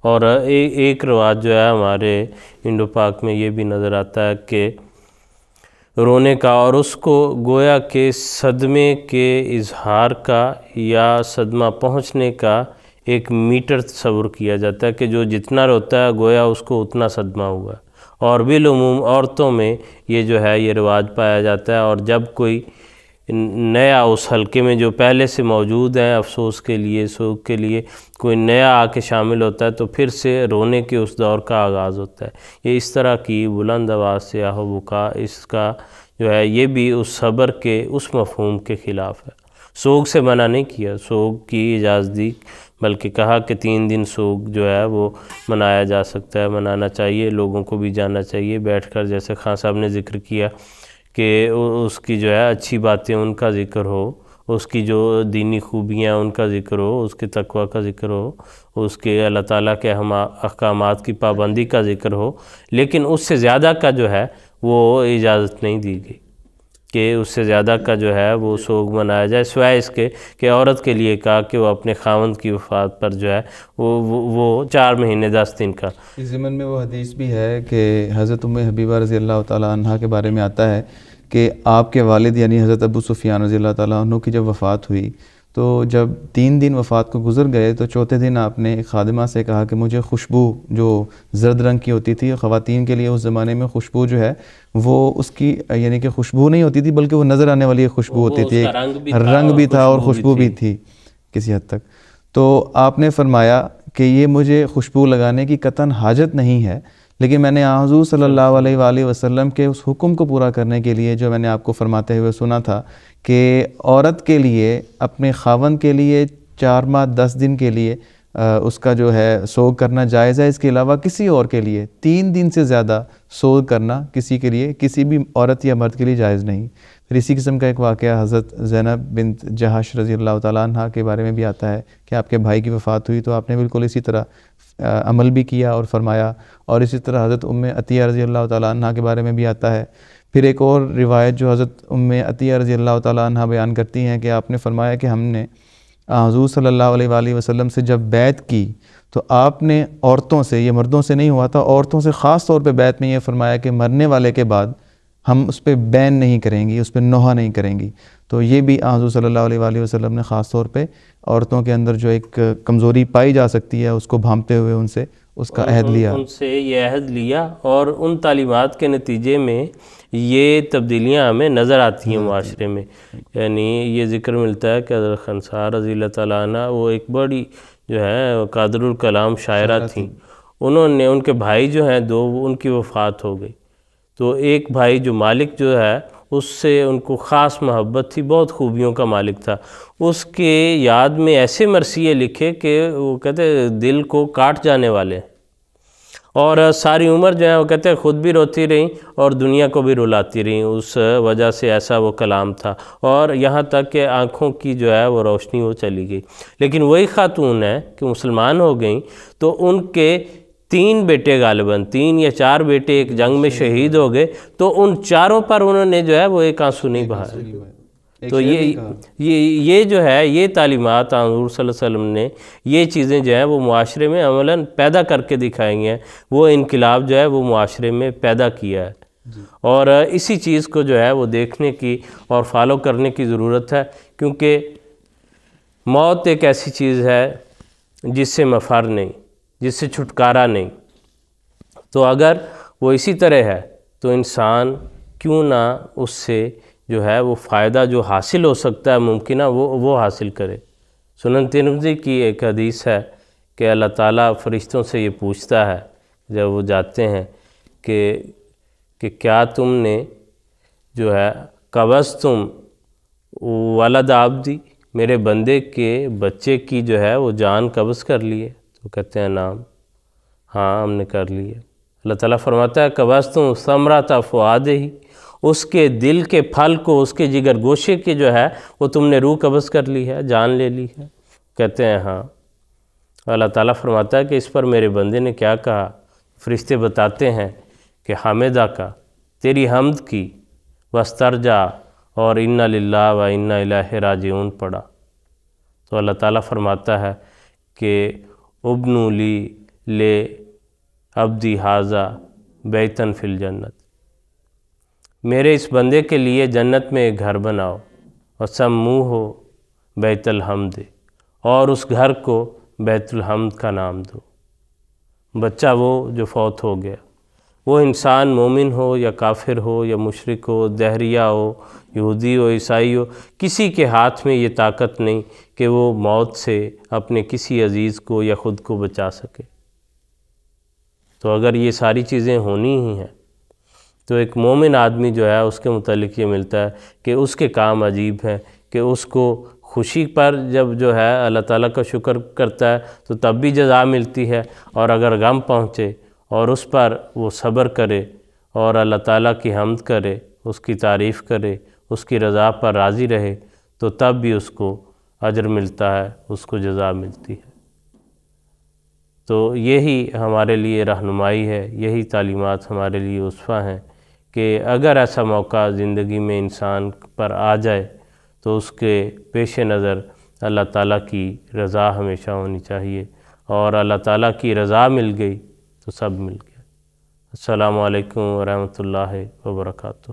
اور ایک رواج جو ہے ہمارے انڈو پاک میں یہ بھی نظر آتا ہے کہ رونے کا، اور اس کو گویا کہ صدمے کے اظہار کا یا صدمہ پہنچنے کا ایک میٹر تصور کیا جاتا ہے کہ جو جتنا روتا ہے گویا اس کو اتنا صدمہ ہوا، اور بالعموم عورتوں میں یہ جو ہے یہ رواج پایا جاتا ہے۔ اور جب کوئی نیا اس حلقے میں جو پہلے سے موجود ہیں افسوس کے لیے، سوگ کے لیے، کوئی نیا آ کے شامل ہوتا ہے تو پھر سے رونے کے اس دور کا آغاز ہوتا ہے۔ یہ اس طرح کی بلند آواز سے آہ و بکا، اس کا جو ہے یہ بھی اس صبر کے اس مفہوم کے خلاف ہے۔ سوگ سے منع نہیں کیا، سوگ کی اجازت دی، بلکہ کہا کہ 3 دن سوگ جو ہے وہ منایا جا سکتا ہے، منانا چاہیے، لوگوں کو بھی جاننا چاہیے بیٹھ کر، جیسے خان صاحب نے ذکر کیا کہ اس کی جو ہے اچھی باتیں ان کا ذکر ہو، اس کی جو دینی خوبیاں ان کا ذکر ہو، اس کے تقوی کا ذکر ہو، اس کے اللہ تعالیٰ کے احکامات کی پابندی کا ذکر ہو، لیکن اس سے زیادہ کا جو ہے وہ اجازت نہیں دی گئی کہ اس سے زیادہ کا جو ہے وہ سوگ منایا جائے، سوائے اس کے کہ عورت کے لیے کہا کہ وہ اپنے خاوند کی وفات پر جو ہے وہ 4 مہینے 10 دن کا۔ اس ضمن میں وہ حدیث بھی ہے کہ حضرت ام حبیبہ رضی اللہ تعالیٰ عنہ کے بارے میں آتا ہے کہ آپ کے والد یعنی حضرت ابو سفیان رضی اللہ تعالیٰ عنہ کی جب وفات ہوئی تو جب 3 دن وفات کو گزر گئے تو چوتھے دن آپ نے ایک خادمہ سے کہا کہ مجھے خوشبو جو زرد رنگ کی ہوتی تھی، خواتین کے لیے اس زمانے میں خوشبو جو ہے وہ اس کی یعنی کہ خوشبو نہیں ہوتی تھی بلکہ وہ نظر آنے والی ایک خوشبو ہوتی تھی، ایک رنگ بھی تھا اور خوشبو بھی تھی کسی حد تک۔ تو آپ نے فرمایا کہ یہ مجھے خوشبو لگانے کی قطعاً حاجت نہیں ہے، لیکن میں نے حضور صلی اللہ علیہ وآلہ وسلم کے اس حکم کو پورا کرنے کے لیے جو میں نے آپ کو فرماتے ہوئے سنا تھا کہ عورت کے لیے اپنے خاوند کے لیے 4 ماہ 10 دن کے لیے اس کا جو ہے سوگ کرنا جائز ہے، اس کے علاوہ کسی اور کے لیے 3 دن سے زیادہ سوگ کرنا کسی کے لیے، کسی بھی عورت یا مرد کے لیے جائز نہیں۔ پھر اسی قسم کا ایک واقعہ حضرت زینب بنت جہش رضی اللہ تعالیٰ عنہ کے بارے میں بھی آتا ہے کہ آپ کے بھائی کی وفات ہوئی تو آپ نے بالکل اسی طرح عمل بھی کیا اور فرمایا، اور اسی طرح حضرت ام عطیہ رضی اللہ تعالیٰ عنہ کے بارے میں بھی آتا ہے۔ پھر ایک اور روایت جو حضرت ام عطیہ رضی اللہ تعالیٰ عنہ بیان کرتی ہیں کہ آپ نے فرمایا کہ ہم نے حضور صلی اللہ علیہ وآلہ وسلم سے جب بیعت کی تو آپ نے عورتوں سے، یہ مردوں سے نہیں ہوا تھا، عورتوں سے خاص طور پہ بیعت میں یہ فرمایا کہ مرنے والے کے بعد ہم اس پہ بین نہیں کریں گی، اس پہ نوحہ نہیں کریں گی۔ تو یہ بھی حضور صلی اللہ علیہ وآلہ وسلم نے خاص طور پہ عورتوں کے اندر جو ایک کمزوری پائی جا سکتی ہے اس کو بھانپتے ہوئے ان سے اس کا عہد لیا، ان سے یہ عہد لیا، اور ان تعلیمات کے نتیجے میں یہ تبدیلیاں ہمیں نظر آتی ہیں معاشرے میں۔ یعنی یہ ذکر ملتا ہے کہ حضرت خنسا رضی اللہ تعالیٰ عنہ وہ ایک بڑی جو ہے قادر الکلام شاعرہ تھیں، انہوں نے، ان کے بھائی جو ہیں 2 ان کی وفات ہو گئی، تو ایک بھائی جو مالک جو ہے اس سے ان کو خاص محبت تھی، بہت خوبیوں کا مالک تھا، اس کے یاد میں ایسے مرثیے لکھے کہ وہ کہتے دل کو کاٹ جانے والے، اور ساری عمر جو ہے وہ کہتے ہیں خود بھی روتی رہیں اور دنیا کو بھی رلاتی رہیں، اس وجہ سے ایسا وہ کلام تھا، اور یہاں تک کہ آنکھوں کی جو ہے وہ روشنی وہ چلی گئی۔ لیکن وہی خاتون ہے کہ مسلمان ہو گئیں تو ان کے 3 بیٹے غالباً 3 یا 4 بیٹے ایک جنگ میں شہید ہو گئے، تو ان 4 پر انہوں نے جو ہے وہ ایک آنسو نہیں بہایا۔ تو یہ جو ہے یہ تعلیمات حضور صلی اللہ علیہ وسلم نے یہ چیزیں جو ہیں وہ معاشرے میں عملاً پیدا کر کے دکھائی ہیں، وہ انقلاب جو ہے وہ معاشرے میں پیدا کیا ہے، اور اسی چیز کو جو ہے وہ دیکھنے کی اور فالو کرنے کی ضرورت ہے، کیونکہ موت ایک ایسی چیز ہے جس سے مفر نہیں، جس سے چھٹکارا نہیں، تو اگر وہ اسی طرح ہے تو انسان کیوں نہ اس سے جو ہے وہ فائدہ جو حاصل ہو سکتا ہے ممکنہ وہ حاصل کرے۔ سنن ترمذی کی ایک حدیث ہے کہ اللہ تعالیٰ فرشتوں سے یہ پوچھتا ہے جب وہ جاتے ہیں کہ کیا تم نے جو ہے قبضتم ولد عبدی، میرے بندے کے بچے کی جو ہے وہ جان قبض کر لی ہے؟ تو کہتے ہیں نام، ہاں ہم نے کر لی ہے۔ اللہ تعالیٰ فرماتا ہے قبضتم ثمرۃ فؤادہ، اس کے دل کے پھل کو، اس کے جگر گوشے کی جو ہے وہ تم نے روح قبض کر لی ہے، جان لے لی ہے؟ کہتے ہیں ہاں۔ اللہ تعالیٰ فرماتا ہے کہ اس پر میرے بندے نے کیا کہا؟ فرشتے بتاتے ہیں کہ حامدہ کا، تیری حمد کی، واسترجع، اور انا للہ و انا الیہ راجعون پڑھا۔ تو اللہ تعالیٰ فرماتا ہے کہ ابنوا لی لے عبدی ھذا بیتن فی الجنت، میرے اس بندے کے لیے جنت میں ایک گھر بناؤ، وسموہ بیت الحمد، اور اس گھر کو بیت الحمد کا نام دو۔ بچہ وہ جو فوت ہو گیا، وہ انسان مومن ہو یا کافر ہو یا مشرک ہو، دہریہ ہو، یہودی ہو، عیسائی ہو، کسی کے ہاتھ میں یہ طاقت نہیں کہ وہ موت سے اپنے کسی عزیز کو یا خود کو بچا سکے۔ تو اگر یہ ساری چیزیں ہونی ہی ہیں تو ایک مومن آدمی جو ہے اس کے متعلق یہ ملتا ہے کہ اس کے کام عجیب ہیں، کہ اس کو خوشی پر جب جو ہے اللہ تعالیٰ کا شکر کرتا ہے تو تب بھی جزا ملتی ہے، اور اگر غم پہنچے اور اس پر وہ صبر کرے اور اللہ تعالیٰ کی حمد کرے، اس کی تعریف کرے، اس کی رضا پر راضی رہے، تو تب بھی اس کو اجر ملتا ہے، اس کو جزا ملتی ہے۔ تو یہی ہمارے لیے رہنمائی ہے، یہی تعلیمات ہمارے لیے اسوہ ہیں کہ اگر ایسا موقع زندگی میں انسان پر آ جائے تو اس کے پیش نظر اللہ تعالیٰ کی رضا ہمیشہ ہونی چاہیے، اور اللہ تعالیٰ کی رضا مل گئی تو سب مل گیا۔ السلام علیکم ورحمۃ اللہ وبرکاتہ۔